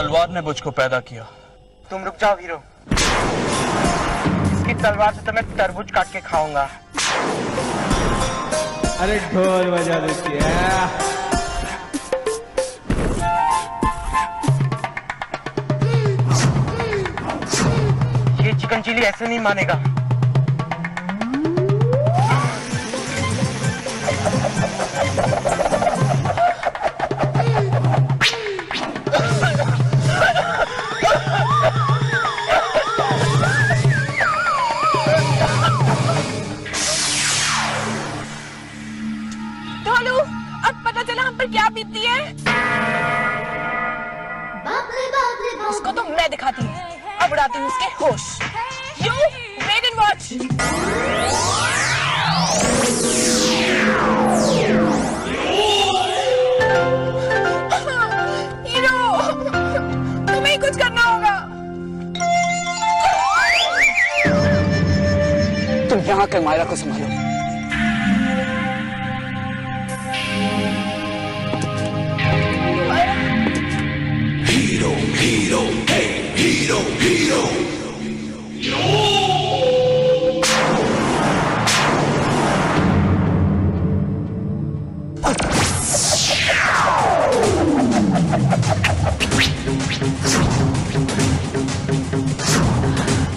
तलवार ने मुझको पैदा किया। तुम रुक जाओ हीरो, इसकी तलवार से तो मैं तरबूज काट के खाऊंगा। अरे ढोल बजा देती है। ये चिकन चिली ऐसे नहीं मानेगा। ढोलू, अब पता चला हम पर क्या बीतती है। उसको तो मैं दिखाती हूँ, अब उड़ाती हूँ उसके होश। You wait and watch. Hero, तुम्हें ही कुछ करना होगा। तुम यहाँ कर मायरा को संभालो।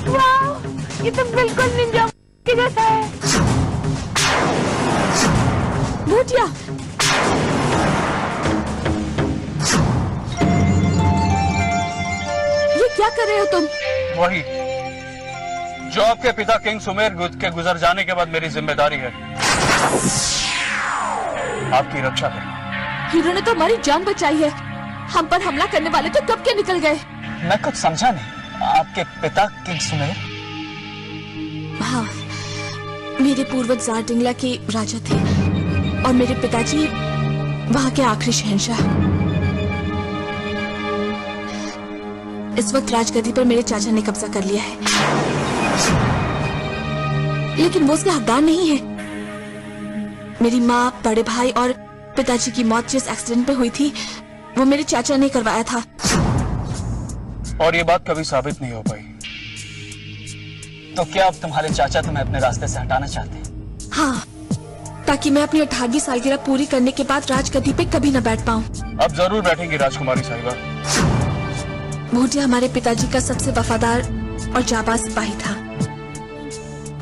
वाह, ये तो बिल्कुल निंजा के जैसा है। भूतिया, ये क्या कर रहे हो तुम? वही जो आपके पिता किंग सुमेर के गुजर जाने के बाद मेरी जिम्मेदारी है, आपकी रक्षा करना। हीरो ने तो हमारी जान बचाई है। हम पर हमला करने वाले तो कब के निकल गए। मैं कुछ समझा नहीं। आपके पिता किंग सुमेर? हाँ, मेरे पूर्वज जारडिंगला के राजा थे और मेरे पिताजी वहाँ के आखिरी शहंशाह। इस वक्त राजगद्दी पर मेरे चाचा ने कब्जा कर लिया है, लेकिन वो उसके हकदार नहीं है। मेरी माँ, बड़े भाई और पिताजी की मौत जिस एक्सीडेंट में हुई थी, वो मेरे चाचा ने करवाया था। और ये बात कभी साबित नहीं हो पाई। तो क्या अब तुम्हारे चाचा तुम्हें अपने रास्ते से हटाना चाहते हैं? हाँ, ताकि मैं अपनी 18वीं सालगिरह पूरी करने के बाद राजगद्दी पे कभी न बैठ पाऊँ। अब जरूर बैठेंगी राजकुमारी साहिबा। भूटिया हमारे पिताजी का सबसे वफादार और जाबाज सिपाही था,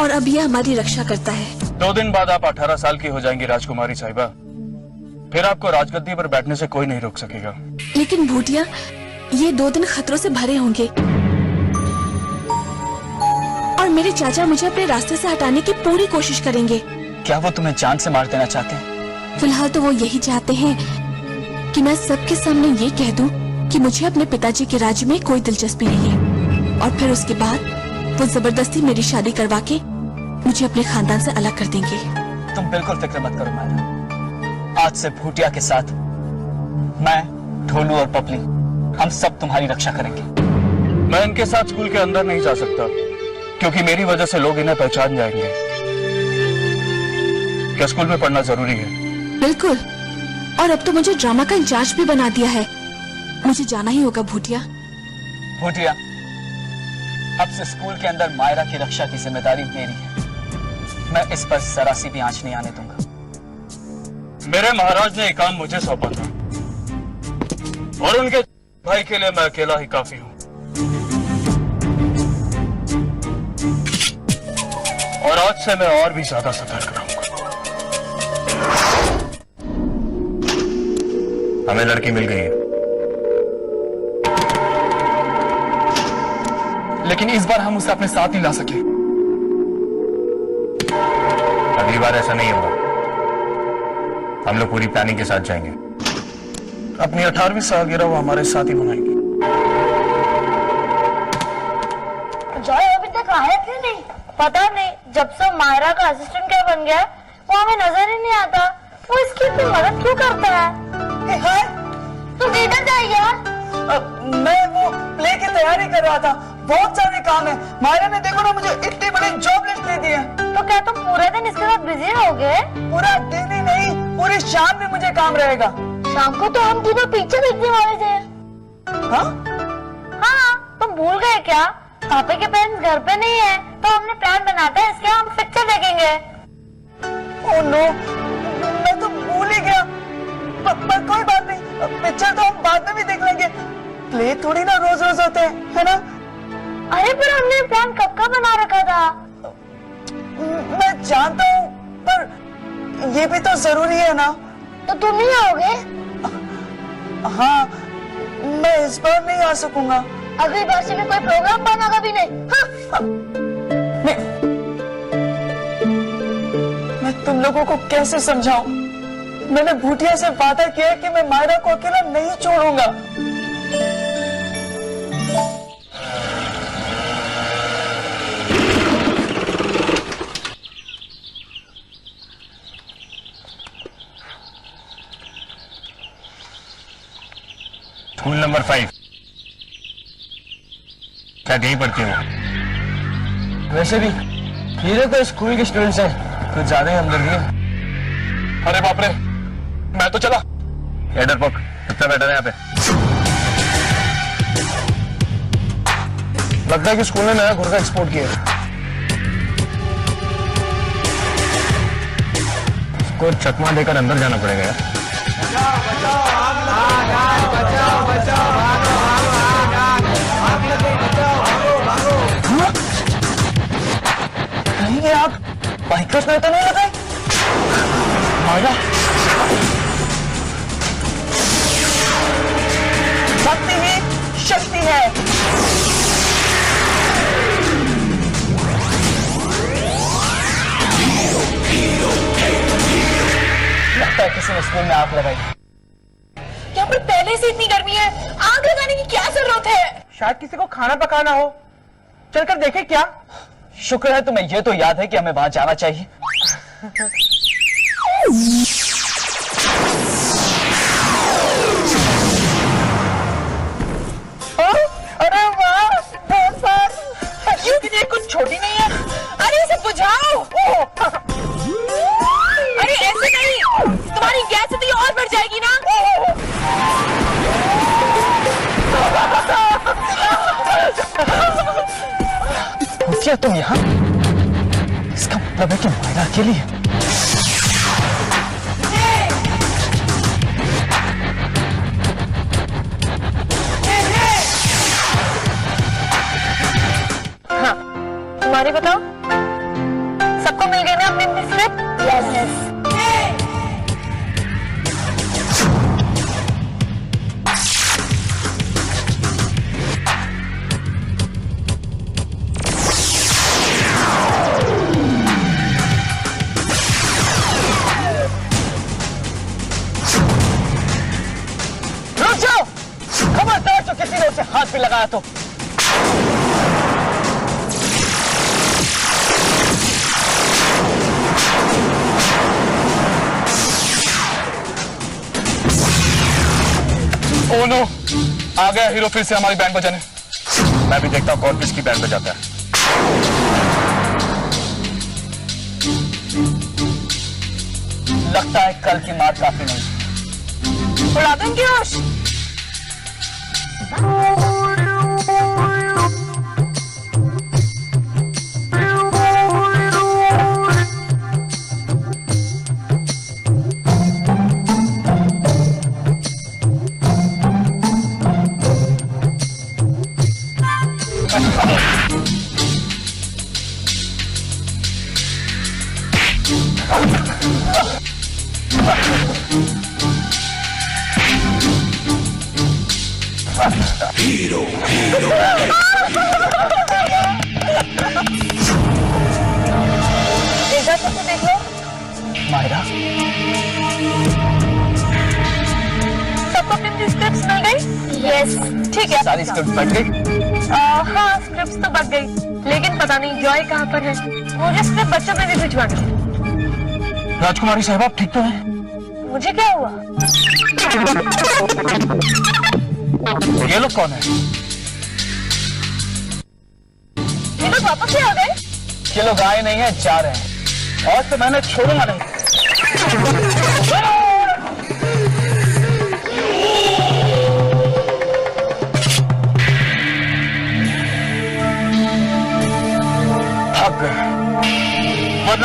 और अब यह हमारी रक्षा करता है। 2 दिन बाद आप 18 साल की हो जाएंगी राजकुमारी साहिबा। फिर आपको राजगद्दी पर बैठने से कोई नहीं रोक सकेगा। लेकिन भूटिया, ये 2 दिन खतरों से भरे होंगे और मेरे चाचा मुझे अपने रास्ते से हटाने की पूरी कोशिश करेंगे। क्या वो तुम्हें जान से मार देना चाहते हैं? फिलहाल तो वो यही चाहते हैं कि मैं सबके सामने ये कह दूं कि मुझे अपने पिताजी के राज्य में कोई दिलचस्पी नहीं है, और फिर उसके बाद वो जबरदस्ती मेरी शादी करवा के मुझे अपने खानदान से अलग कर देंगे। तुम बिल्कुल फिक्र मत करो मायरा। आज से भूटिया के साथ मैं, ढोलू और पपली, हम सब तुम्हारी रक्षा करेंगे। मैं इनके साथ स्कूल के अंदर नहीं जा सकता, क्योंकि मेरी वजह से लोग इन्हें पहचान जाएंगे। क्या स्कूल में पढ़ना जरूरी है? बिल्कुल, और अब तो मुझे ड्रामा का इंचार्ज भी बना दिया है। मुझे जाना ही होगा भूटिया। भूटिया, अब से स्कूल के अंदर मायरा की रक्षा की जिम्मेदारी मेरी है। मैं इस पर जरा सी भी आंच नहीं आने दूंगा। मेरे महाराज ने एक काम मुझे सौंपा था, और उनके भाई के लिए मैं अकेला ही काफी हूं। और आज से मैं और भी ज्यादा सतर्क रहूंगा। हमें लड़की मिल गई है, लेकिन इस बार हम उसे अपने साथ नहीं ला सके। अगली बार ऐसा नहीं होगा। हम लोग पूरी प्लानिंग के साथ जाएंगे। अपनी 18वीं सालगिरह वो हमारे साथ ही मनाएंगे। जॉय अभी तक आया क्यों नहीं? पता नहीं, जब से मायरा का असिस्टेंट क्या बन गया वो हमें नजर ही नहीं आता। वो इसकी इतनी मदद क्यों करता है? तुम किधर जाए यार? मैं वो प्ले की तैयारी कर रहा था, बहुत सारे काम है। मायरा ने देखो ना मुझे इतनी बड़ी जॉब लिस्ट दे दी है। तो क्या तुम पूरे दिन इसके साथ बिजी रहोगे? पूरा दिन ही नहीं, पूरी शाम भी मुझे काम रहेगा। शाम को तो हम तुम्हें पीछे देखने वाले थे। हाँ हाँ, तुम भूल गए क्या? पापा के पेरेंट्स घर पे नहीं है, तो हमने प्लान बनाते हैं इसलिए हम पिक्चर देखेंगे। ओह नो, मैं तो भूल ही गया। पर कोई बात नहीं, पिक्चर तो हम बाद में भी देख लेंगे। प्ले थोड़ी ना रोज रोज होते हैं, है ना? अरे पर हमने प्लान कब का बना रखा था? मैं जानता हूँ, पर ये भी तो जरूरी है ना। तो तुम नहीं आओगे? हाँ, मैं इस बार नहीं आ सकूंगा। अगली बार से मैं कोई प्रोग्राम बनाऊंगा भी नहीं। हाँ? मैं तुम लोगों को कैसे समझाऊं? मैंने भूटिया से वादा किया है कि मैं मायरा को अकेला नहीं छोड़ूंगा। School number 5। क्या यही पढ़ती हो? वैसे भी हीरो तो स्कूल के स्टूडेंट्स हैं, कुछ ज्यादा ही हमदर्दी है। अरे बाप रे, मैं तो चला। एडर पक, कितना बैठा है यहाँ पे? लगता है कि स्कूल ने नया घुर्गा एक्सपोर्ट किया है। इसको चकमा देकर अंदर जाना पड़ेगा यार। कहीं आप बाइकर्स में तो नहीं लगाए? मायरा, भक्ति ही शक्ति है। लगता है किसी ने स्कूल में आग लगाई। यहाँ पर पहले से इतनी गर्मी है, आग लगाने की क्या जरूरत है? शायद किसी को खाना पकाना हो। चलकर देखे क्या? शुक्र है तुम्हें ये तो याद है कि हमें वहां जाना चाहिए। अरे वाह, क्यों कि ये कुछ छोटी नहीं है। अरे इसे बुझाओ। अरे ऐसे नहीं, तुम्हारी गैस तो और बढ़ जाएगी ना। भूतिया तुम यहाँ? इसका मतलब है कि मायरा अकेली है। हाँ, तुम्हारी बताओ। सबको मिल गई ना अपनी अपनी स्लिप? यस। रुक जाओ! खबरदार जो किसी ने उसे हाथ भी लगाया तो। ओह नो, आ गया हीरो फिर से हमारी बैंड बजाने। मैं भी देखता हूँ कौन किसकी बैंड बजाता है। लगता है कल की मार काफी नहीं। उड़ा दूंगी होश। इधर से देख लो। मायरा, सबको अपनी स्क्रिप्ट्स मिल गई? यस। ठीक है। सारी स्क्रिप्ट बन गई? हाँ, स्क्रिप्ट्स तो बच गई, लेकिन पता नहीं जॉय कहाँ पर है। मुझे स्क्रिप्ट बच्चों में भी भिजवानी है। राजकुमारी साहब, आप ठीक तो हैं? मुझे क्या हुआ? ये लोग कौन है? ये लोग वापस ही आ गए? ये लोग आए नहीं है, जा रहे हैं। और तो मैंने छोड़ूंगा नहीं।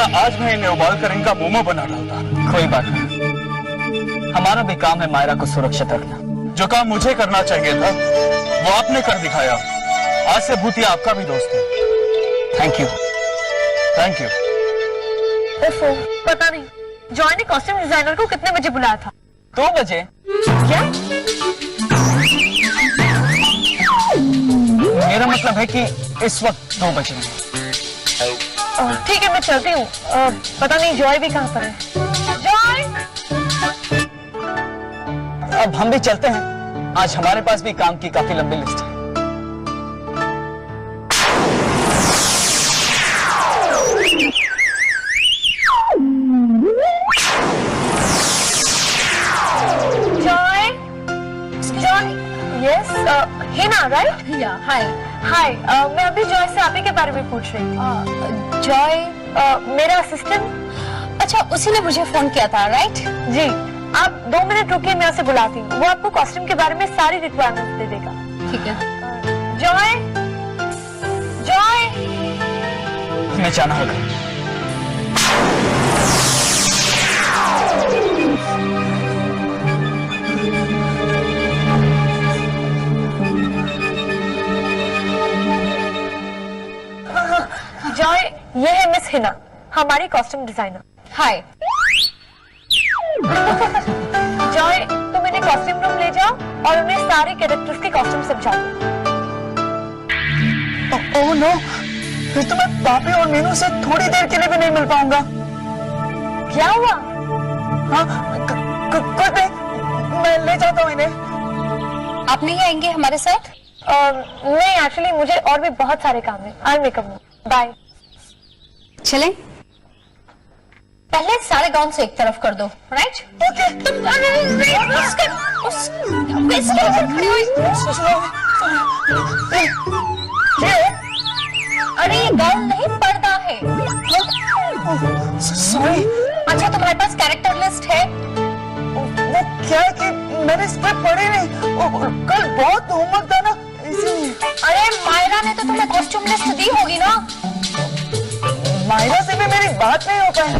वरना आज मैं इन्हें उबाल कर इनका मोमो बना डालता। कोई बात नहीं, हमारा भी काम है मायरा को सुरक्षित रखना। जो काम मुझे करना चाहिए था वो आपने कर दिखाया। आज से भूतिया आपका भी दोस्त है। Thank you. Thank you. ओफो, पता नहीं जॉय ने कॉस्ट्यूम डिजाइनर को कितने बजे बुलाया था? 2 बजे? क्या? मेरा मतलब है कि इस वक्त 2 बजे हैं। ठीक है, मैं चलती हूँ। पता नहीं जॉय भी कहाँ पर है। जॉय! अब हम भी चलते हैं, आज हमारे पास भी काम की काफी लंबी लिस्ट है। Joy! Joy! Yes, Hina right? या हाय। हाय, मैं अभी जॉय से आप ही के बारे में पूछ रही थी। जॉय? मेरा असिस्टेंट। अच्छा, उसी ने मुझे फोन किया था, राइट? जी, आप 2 मिनट रुकिए, मैं उसे बुलाती हूँ। वो आपको कॉस्ट्यूम के बारे में सारी रिक्वायरमेंट्स दे देगा। ठीक है। जॉय! जॉय! हमें जाना होगा। जॉय, ये है मिस हिना, हमारी कॉस्ट्यूम डिजाइनर। हाय। जॉय, तुम इन्हें कॉस्ट्यूम रूम ले जाओ और उन्हें सारे कैरेक्टर्स के कॉस्ट्यूम समझा दो। ओह नो, फिर तो मैं पापी और मीनू से थोड़ी देर के लिए भी नहीं मिल पाऊंगा। क्या हुआ? हाँ, कुछ नहीं, मैं ले जाता हूँ इन्हें। आप नहीं आएंगे हमारे साथ? नहीं, एक्चुअली मुझे और भी बहुत सारे काम है। I make up. बाय। चलें? पहले सारे गाउन से एक तरफ कर दो, राइट? ओके। तुम अरे ये गाउन नहीं, पर्दा है। सॉरी। अच्छा, तुम्हारे पास कैरेक्टर लिस्ट है? वो क्या है कि मैंने स्क्रिप्ट पढ़ी नहीं, कल बहुत होमवर्क था ना, इसीलिए। अरे मायरा ने तो तुम्हें कॉस्ट्यूम लिस्ट दी होगी ना? मायरा से भी मेरी बात नहीं हो पाई।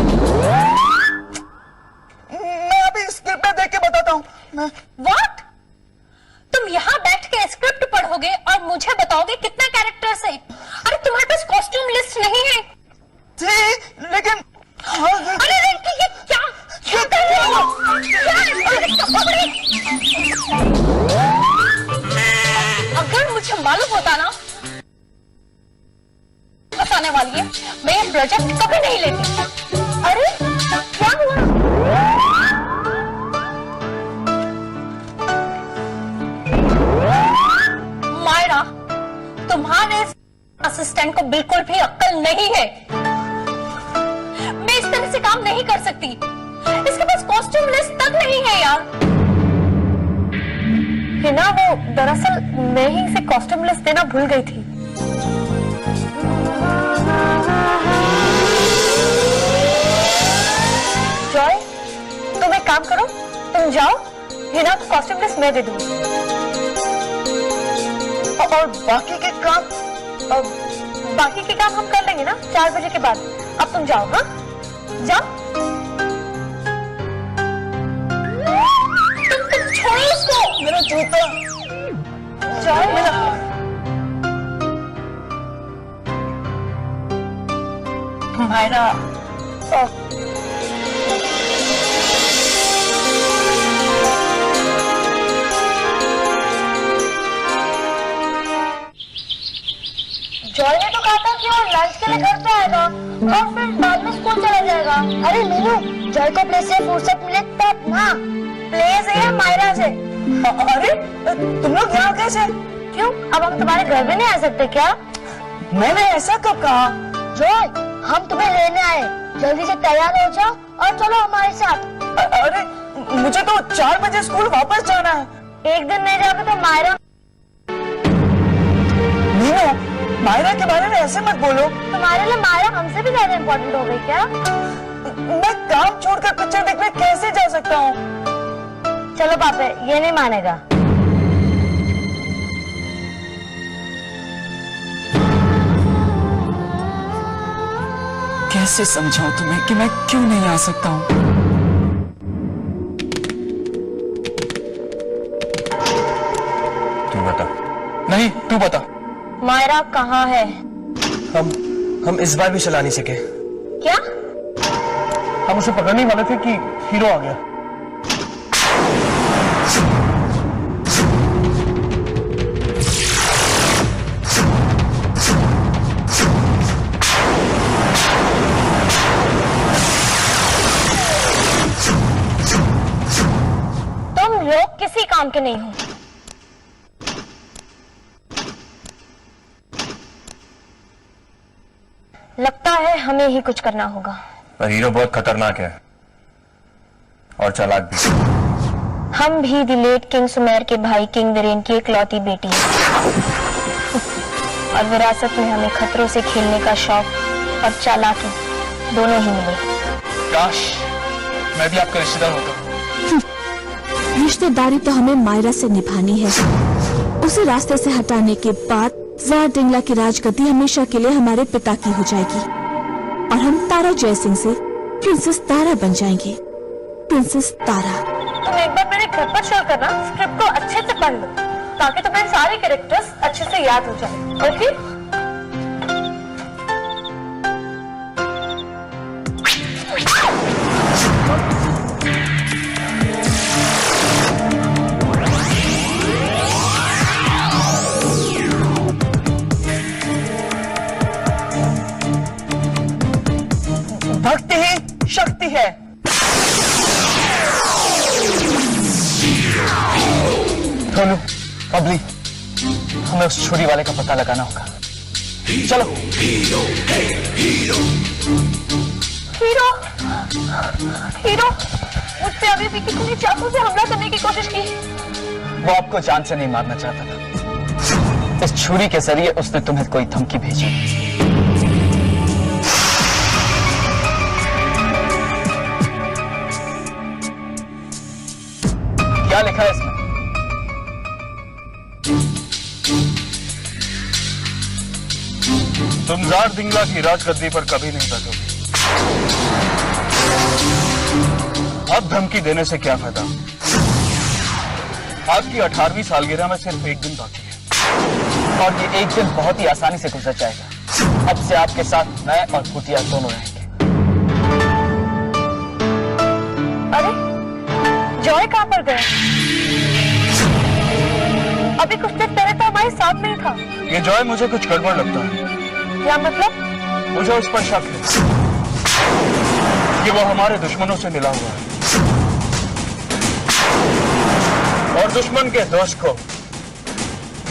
मैं अभी स्क्रिप्ट में देख के बताता हूँ। व्हाट? तुम यहाँ बैठ के स्क्रिप्ट पढ़ोगे और मुझे बताओगे कितना कैरेक्टर्स है? अरे तुम्हारे पास कॉस्ट्यूम लिस्ट नहीं है? जी, लेकिन हाँ, अरे ये क्या कर रहे हो? अगर मुझे मालूम होता ना बताने वाली है, मैं ये प्रोजेक्ट कभी नहीं लेती। अरे क्या हुआ? मायरा, तुम्हारे असिस्टेंट को बिल्कुल भी अक्ल नहीं है। मैं इस तरह से काम नहीं कर सकती। इसके पास कॉस्ट्यूम लिस्ट तक नहीं है यार। हिना, वो दरअसल मैं ही इसे कॉस्ट्यूम लिस्ट देना भूल गई थी। जॉय, तुम एक काम करो, तुम जाओ, हिना को कॉस्ट्यूम लिस्ट मैं दे दूंगी। और बाकी के काम? बाकी के काम हम कर लेंगे ना 4 बजे के बाद। अब तुम जाओ। हाँ, जाओ। तुम छोड़ो उसको। मेरा जूता। जॉय, मायरा, जॉय ने तो कहा था कि वो लंच के लिए घर पे आएगा और फिर बाद में स्कूल चला जाएगा। अरे मीनू, जॉय को प्ले से फुर्सत मिले तब ना। प्ले से या मायरा से? अरे तुम लोग यहाँ कैसे? क्यों, अब हम तुम्हारे घर में नहीं आ सकते क्या? मैंने ऐसा कब कहा? जॉय, हम तुम्हें लेने आए, जल्दी से तैयार हो जाओ और चलो हमारे साथ। अरे मुझे तो 4 बजे स्कूल वापस जाना है। एक दिन नहीं जाओगे तो मायरा। मीनू, मायरा के बारे में ऐसे मत बोलो। तुम्हारे लिए मायरा हमसे भी ज्यादा इम्पोर्टेंट हो गई क्या? मैं काम छोड़कर पिक्चर देखने कैसे जा सकता हूँ? चलो पापे, ये नहीं मानेगा। कैसे समझाऊं तुम्हें कि मैं क्यों नहीं आ सकता हूं? तू बता। नहीं, तू बता। मायरा कहाँ है? हम इस बार भी चला नहीं सके। क्या? हम उसे पकड़ने वाले थे कि हीरो आ गया। तुम लोग किसी काम के नहीं हो। लगता है हमें ही कुछ करना होगा। पर हीरो बहुत खतरनाक है और चालाक भी। हम भी द लेट किंग सुमेर के भाई किंग वीरेन की इकलौती बेटी हैं। और विरासत में हमें खतरों से खेलने का शौक और चालाकी दोनों ही मिले। काश मैं भी आपका रिश्तेदार होता। रिश्तेदारी तो हमें मायरा से निभानी है। उसे रास्ते से हटाने के बाद ज़ार डिंगला की राजगद्दी हमेशा के लिए हमारे पिता की हो जाएगी और हम तारा जयसिंह से प्रिंसेस तारा बन जाएंगे। प्रिंसेस तारा। तुम एक बार मेरे घर पर चल करना, स्क्रिप्ट को अच्छे से पढ़ लो ताकि तुम्हें सारे कैरेक्टर्स अच्छे से याद हो जाए। ओके? भक्ति ही शक्ति है। सोनू, बबली, हमें उस छुरी वाले का पता लगाना होगा। चलो। हीरो हीरो मुझ पे अभी भी किसी ने चाकू से हमला करने की कोशिश की। वो आपको जान से नहीं मारना चाहता था। इस छुरी के जरिए उसने तुम्हें कोई धमकी भेजी। क्या लिखा है इसमें? तुम ज़ार डिंगला की राजगद्दी पर कभी नहीं बैठोगे। अब धमकी देने से क्या फायदा? आपकी 18वीं सालगिरह में सिर्फ एक दिन बाकी है और ये एक दिन बहुत ही आसानी से गुजर जाएगा। अब से आपके साथ मैं और कुटिया दोनों रहेंगे। अरे जॉय कहाँ पर गए? अभी कुछ देर पहले तो हमारे साथ में ही था। ये जॉय मुझे कुछ गड़बड़ लगता है। क्या मतलब? मुझे उस पर शक है कि वो हमारे दुश्मनों से मिला हुआ है और दुश्मन के दोस्त को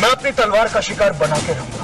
मैं अपनी तलवार का शिकार बना के रहूंगा।